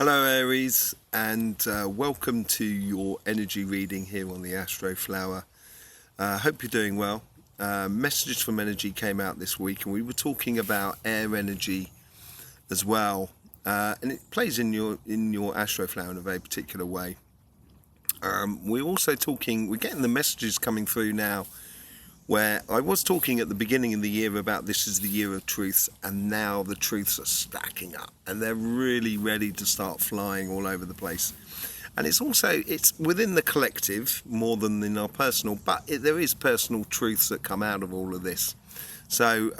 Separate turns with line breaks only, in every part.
Hello Aries, and welcome to your energy reading here on the Astroflower. Hope you're doing well. Messages from Energy came out this week, and we were talking about air energy as well, and it plays in your Astroflower in a very particular way. We're getting the messages coming through now, where I was talking at the beginning of the year about this is the year of truths, and now the truths are stacking up and they're really ready to start flying all over the place. And it's within the collective more than in our personal, but there is personal truths that come out of all of this. So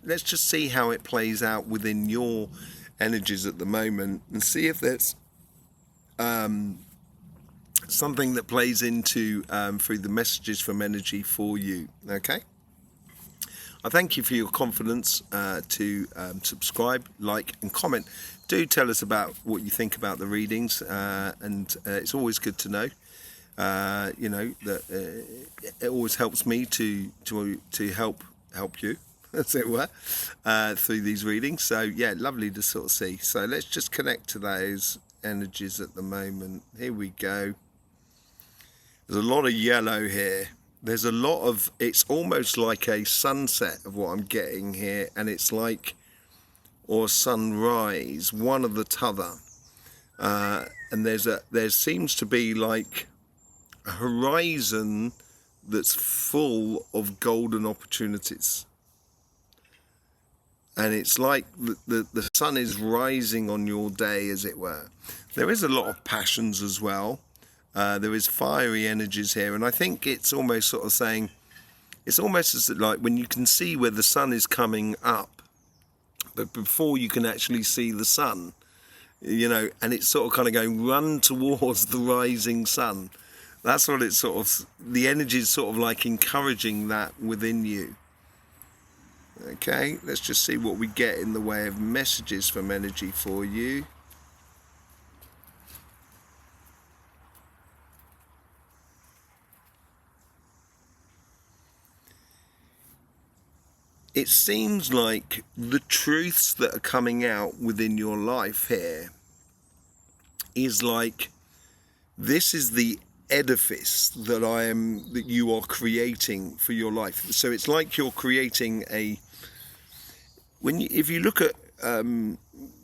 let's just see how it plays out within your energies at the moment and see if there's something that plays into through the messages from Energy for you. Okay, I thank you for your confidence to subscribe, like and comment. Do tell us about what you think about the readings, and it's always good to know. That it always helps me to help you, as it were, through these readings. So yeah, lovely to sort of see. So let's just connect to those energies at the moment. Here we go. There's a lot of yellow here. There's a lot of, it's almost like a sunset of what I'm getting here, and it's like, or sunrise, one of the t'other. And there seems to be like a horizon that's full of golden opportunities. And it's like the sun is rising on your day, as it were. There is a lot of passions as well. There is fiery energies here, and I think it's almost sort of saying, it's almost as like when you can see where the sun is coming up, but before you can actually see the sun, and it's sort of kind of going, run towards the rising sun. That's what it's sort of, the energy is sort of like encouraging that within you. Okay, let's just see what we get in the way of messages from Energy for you. It seems like the truths that are coming out within your life here is like, this is the edifice that you are creating for your life. So it's like you're creating if you look at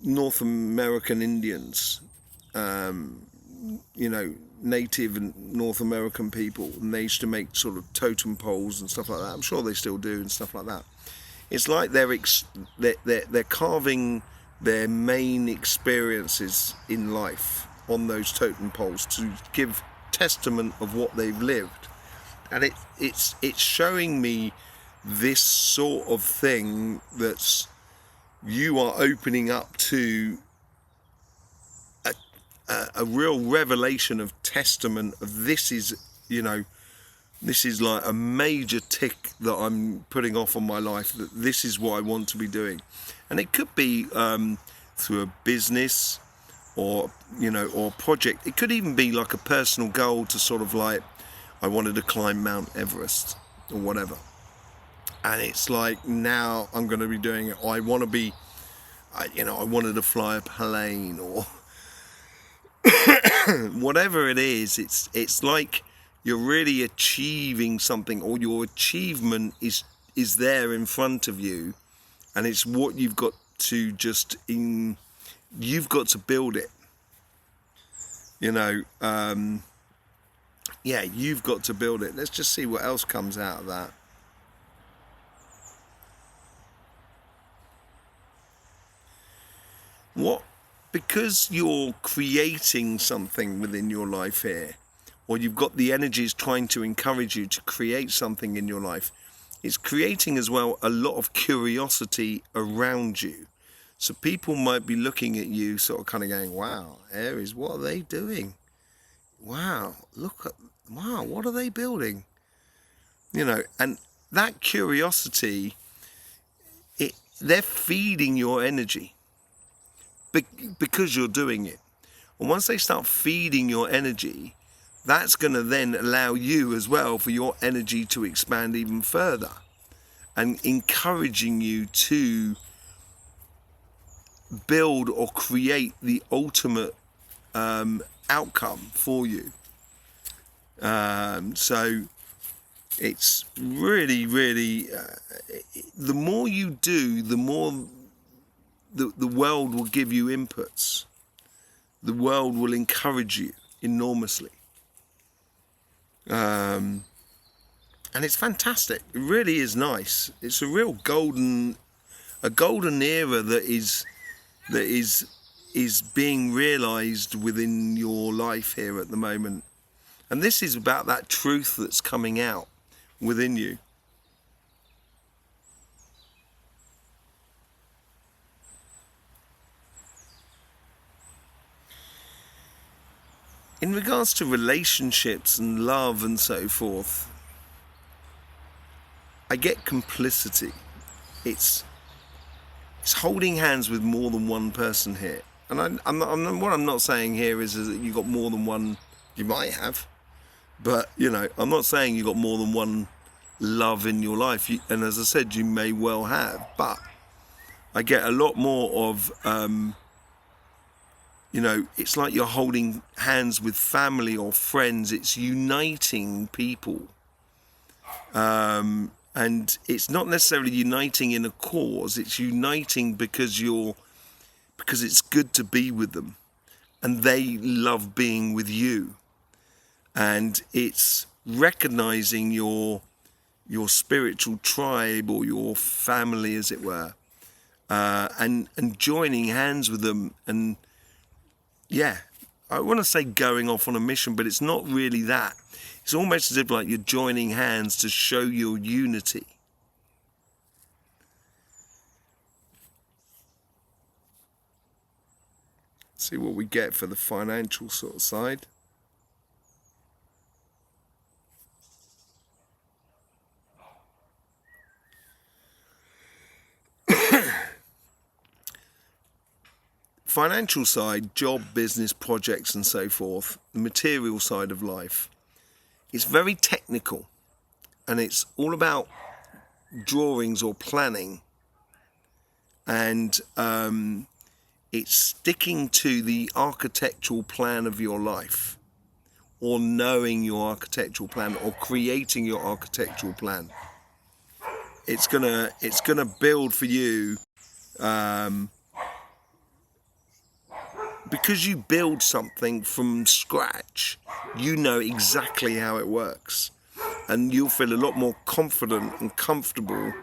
North American Indians, Native and North American people, and they used to make sort of totem poles and stuff like that. I'm sure they still do and stuff like that. It's like they're carving their main experiences in life on those totem poles to give testament of what they've lived, and it's showing me this sort of thing that's, you are opening up to a real revelation of testament of this is like a major tick that I'm putting off on my life, that this is what I want to be doing. And it could be through a business or or project. It could even be like a personal goal to sort of like, I wanted to climb Mount Everest or whatever. And it's like, now I'm going to be doing it. Or I want to be, I wanted to fly a plane or whatever it is. It's like you're really achieving something, or your achievement is there in front of you, and it's what you've got to you've got to build it. You've got to build it. Let's just see what else comes out of that. Because you're creating something within your life here, or you've got the energies trying to encourage you to create something in your life, it's creating as well a lot of curiosity around you. So people might be looking at you sort of kind of going, wow, Aries, what are they doing? Wow, what are they building? And that curiosity, they're feeding your energy because you're doing it. And once they start feeding your energy, that's going to then allow you as well for your energy to expand even further, and encouraging you to build or create the ultimate outcome for you. So it's really, the more you do, the more the world will give you inputs. The world will encourage you enormously. And it's fantastic. It really is nice. It's a real golden era that is being realized within your life here at the moment. And this is about that truth that's coming out within you. In regards to relationships and love and so forth, I get complicity. It's holding hands with more than one person here. And what I'm not saying here is that you've got more than one. You might have, but I'm not saying you've got more than one love in your life. And as I said, you may well have, but I get a lot more of it's like you're holding hands with family or friends. It's uniting people. And it's not necessarily uniting in a cause. It's uniting because it's good to be with them, and they love being with you. And it's recognizing your spiritual tribe or your family, as it were, and joining hands with them. And I want to say going off on a mission, but it's not really that. It's almost as if like you're joining hands to show your unity. See what we get for the financial sort of side. Financial side, job, business, projects and so forth, the material side of life. It's very technical, and it's all about drawings or planning, and it's sticking to the architectural plan of your life, or knowing your architectural plan, or creating your architectural plan. It's gonna build for you, because you build something from scratch. You know exactly how it works, and you'll feel a lot more confident and comfortable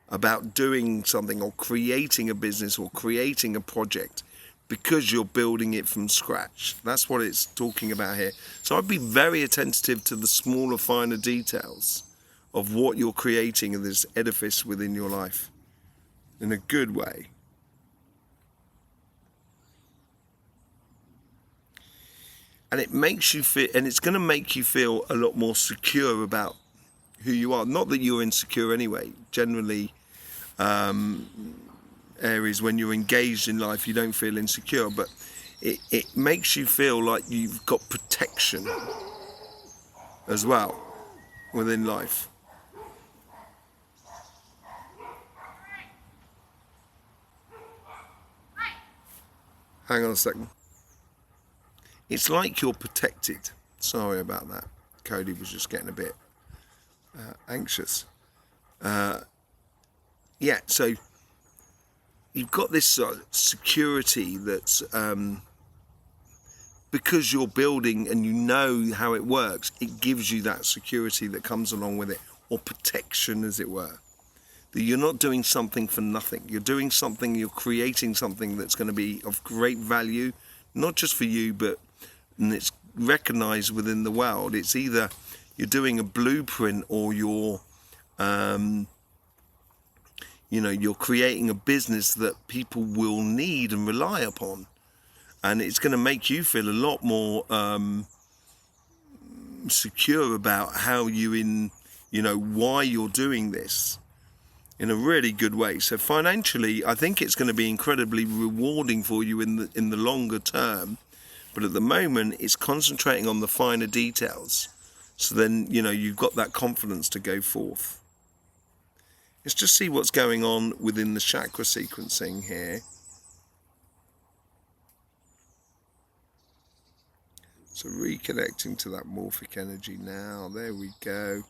about doing something or creating a business or creating a project because you're building it from scratch. That's what it's talking about here. So I'd be very attentive to the smaller, finer details of what you're creating in this edifice within your life in a good way. And it makes you feel, and it's going to make you feel a lot more secure about who you are. Not that you're insecure anyway. Generally, Aries, when you're engaged in life, you don't feel insecure, but it makes you feel like you've got protection as well within life. Hang on a second. It's like you're protected. Sorry about that. Cody was just getting a bit anxious. So you've got this sort of security that's because you're building and you know how it works, it gives you that security that comes along with it, or protection, as it were. That you're not doing something for nothing. You're doing something, you're creating something that's going to be of great value, not just for you, but and it's recognized within the world. It's either you're doing a blueprint or you're you're creating a business that people will need and rely upon, and it's going to make you feel a lot more secure about how why you're doing this in a really good way. So financially, I think it's going to be incredibly rewarding for you in the longer term. But at the moment, it's concentrating on the finer details. So then, you've got that confidence to go forth. Let's just see what's going on within the chakra sequencing here. So reconnecting to that morphic energy now. There we go.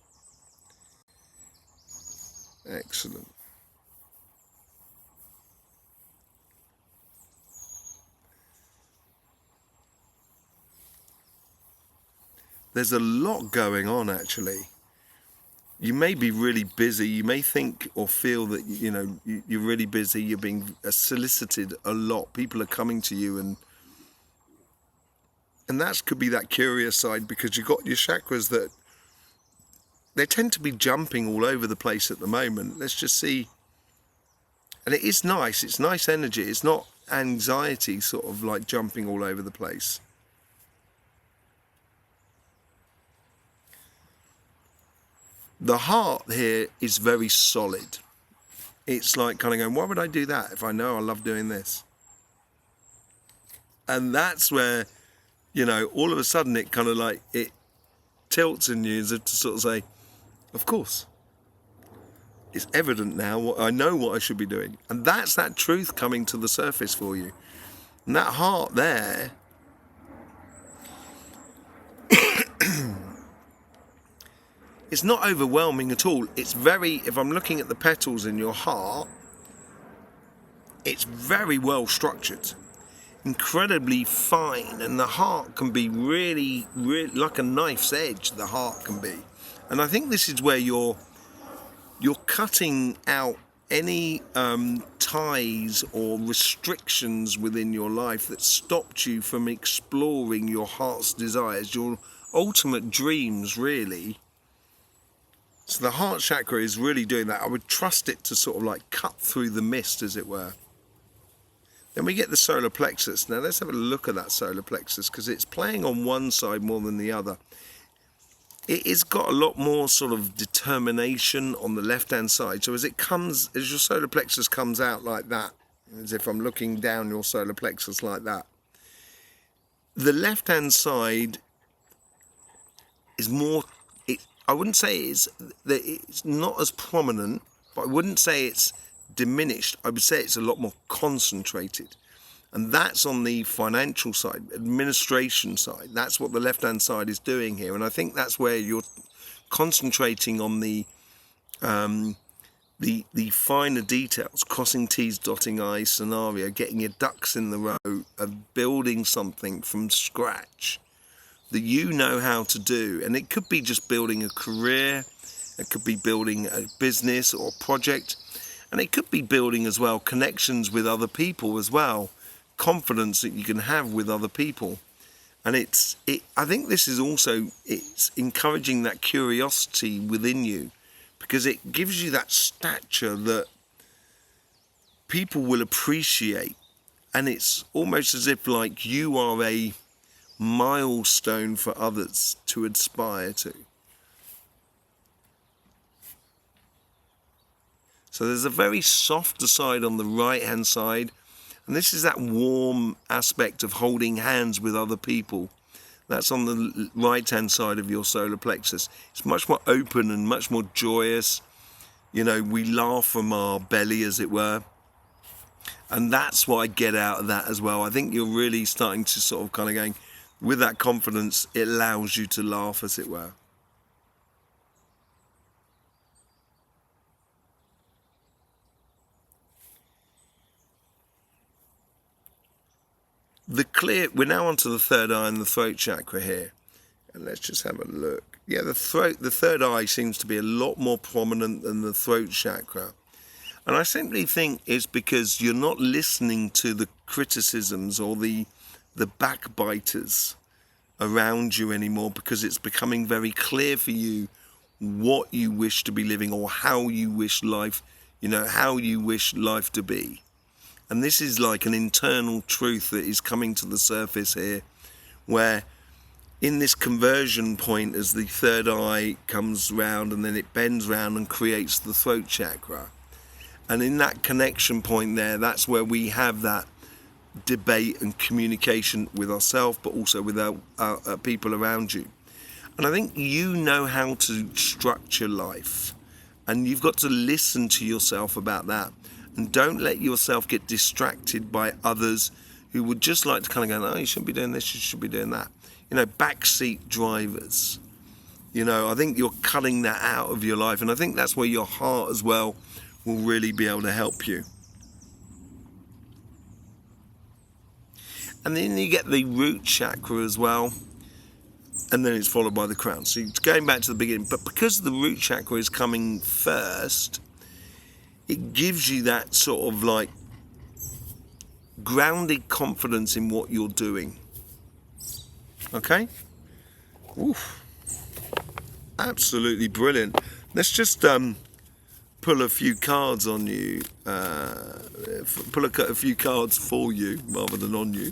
Excellent. There's a lot going on, actually. You may be really busy. You may think or feel that, you know, you're really busy. You're being solicited a lot. People are coming to you, and that could be that curious side, because you've got your chakras that they tend to be jumping all over the place at the moment. Let's just see. And it is nice. It's nice energy. It's not anxiety sort of like jumping all over the place. The heart here is very solid. It's like kind of going, why would I do that if I know I love doing this? And that's where, you know, all of a sudden it kind of like, it tilts in you as if to sort of say, of course. It's evident now, I know what I should be doing. And that's that truth coming to the surface for you. And that heart there, it's not overwhelming at all. It's very, if I'm looking at the petals in your heart, it's very well structured, incredibly fine, and the heart can be really, really like a knife's edge. The heart can be, and I think this is where you're cutting out any ties or restrictions within your life that stopped you from exploring your heart's desires, your ultimate dreams, really. So the heart chakra is really doing that. I would trust it to sort of like cut through the mist, as it were. Then we get the solar plexus. Now let's have a look at that solar plexus, because it's playing on one side more than the other. It has got a lot more sort of determination on the left-hand side. So as your solar plexus comes out like that, as if I'm looking down your solar plexus like that, the left-hand side is more, I wouldn't say it's not as prominent, but I wouldn't say it's diminished. I would say it's a lot more concentrated. And that's on the financial side, administration side. That's what the left-hand side is doing here. And I think that's where you're concentrating on the finer details, crossing T's, dotting I's scenario, getting your ducks in the row of building something from scratch that you know how to do. And it could be just building a career, it could be building a business or a project, and it could be building as well connections with other people as well, confidence that you can have with other people. And I think this is also, it's encouraging that curiosity within you, because it gives you that stature that people will appreciate. And it's almost as if like you are a milestone for others to aspire to. So there's a very softer side on the right hand side, and this is that warm aspect of holding hands with other people. That's on the right hand side of your solar plexus. It's much more open and much more joyous. You know, we laugh from our belly, as it were. And that's what I get out of that as well. I think you're really starting to sort of kind of going, with that confidence, it allows you to laugh, as it were. We're now onto the third eye and the throat chakra here. And let's just have a look. Yeah, the third eye seems to be a lot more prominent than the throat chakra. And I simply think it's because you're not listening to the criticisms or the backbiters around you anymore, because it's becoming very clear for you what you wish to be living, or how you wish life, how you wish life to be. And this is like an internal truth that is coming to the surface here, where in this conversion point, as the third eye comes round and then it bends round and creates the throat chakra. And in that connection point there, that's where we have that debate and communication with ourselves, but also with our people around you. And I think you know how to structure life, and you've got to listen to yourself about that. And don't let yourself get distracted by others who would just like to kind of go, oh, you shouldn't be doing this, you should be doing that. You know, backseat drivers. You know, I think you're cutting that out of your life, and I think that's where your heart as well will really be able to help you. And then you get the root chakra as well, and then it's followed by the crown. So it's going back to the beginning, but because the root chakra is coming first, it gives you that sort of like grounded confidence in what you're doing. Okay? Oof. Absolutely brilliant. Let's just pull a few cards on you, pull a few cards for you rather than on you,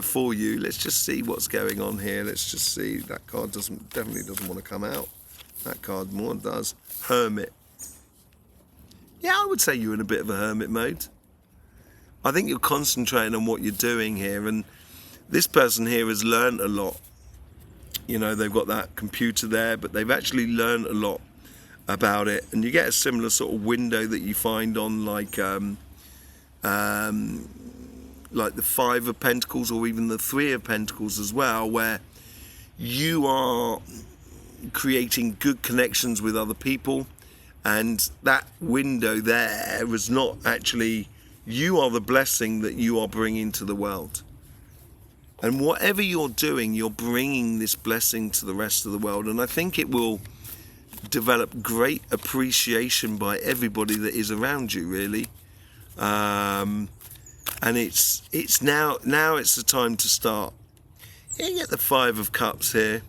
for you. Let's just see what's going on here. Let's just see. That card definitely doesn't want to come out. That card more does. Hermit. Yeah, I would say you're in a bit of a hermit mode. I think you're concentrating on what you're doing here, and this person here has learned a lot. You know, they've got that computer there, but they've actually learned a lot about it. And you get a similar sort of window that you find on like the Five of Pentacles or even the Three of Pentacles as well, where you are creating good connections with other people. And that window there is not actually, you are the blessing that you are bringing to the world. And whatever you're doing, you're bringing this blessing to the rest of the world. And I think it will develop great appreciation by everybody that is around you, really. And it's now it's the time to start. You get the Five of Cups here.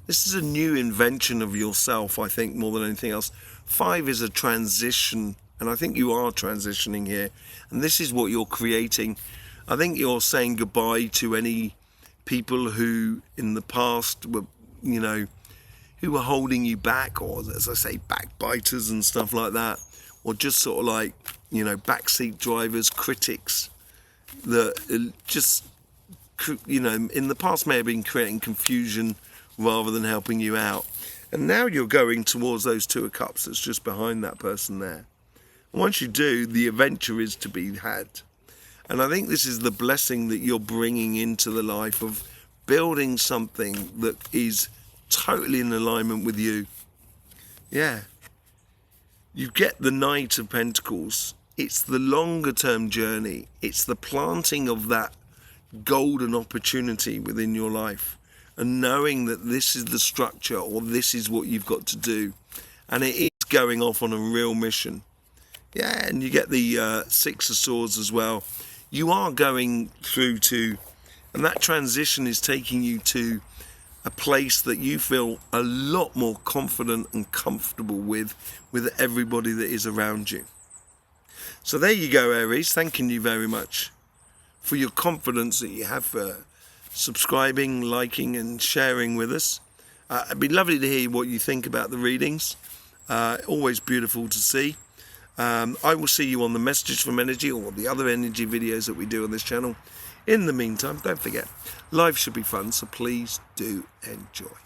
This is a new invention of yourself, I think, more than anything else. Five is a transition, and I think you are transitioning here. And this is what you're creating. I think you're saying goodbye to any people who in the past were, you know, who were holding you back, or as I say, backbiters and stuff like that, or just sort of like, you know, backseat drivers, critics that just, you know, in the past may have been creating confusion rather than helping you out. And now you're going towards those Two of Cups that's just behind that person there. And once you do, the adventure is to be had. And I think this is the blessing that you're bringing into the life of building something that is totally in alignment with you. Yeah. You get the Knight of Pentacles. It's the longer term journey. It's the planting of that golden opportunity within your life. And knowing that this is the structure, or this is what you've got to do. And it is going off on a real mission. Yeah, and you get the Six of Swords as well. You are going through to, and that transition is taking you to a place that you feel a lot more confident and comfortable with everybody that is around you. So there you go, Aries. Thanking you very much for your confidence that you have for subscribing, liking and sharing with us. It'd be lovely to hear what you think about the readings. Always beautiful to see. I will see you on the Messages from Energy or the other energy videos that we do on this channel. In the meantime, don't forget, life should be fun, so please do enjoy.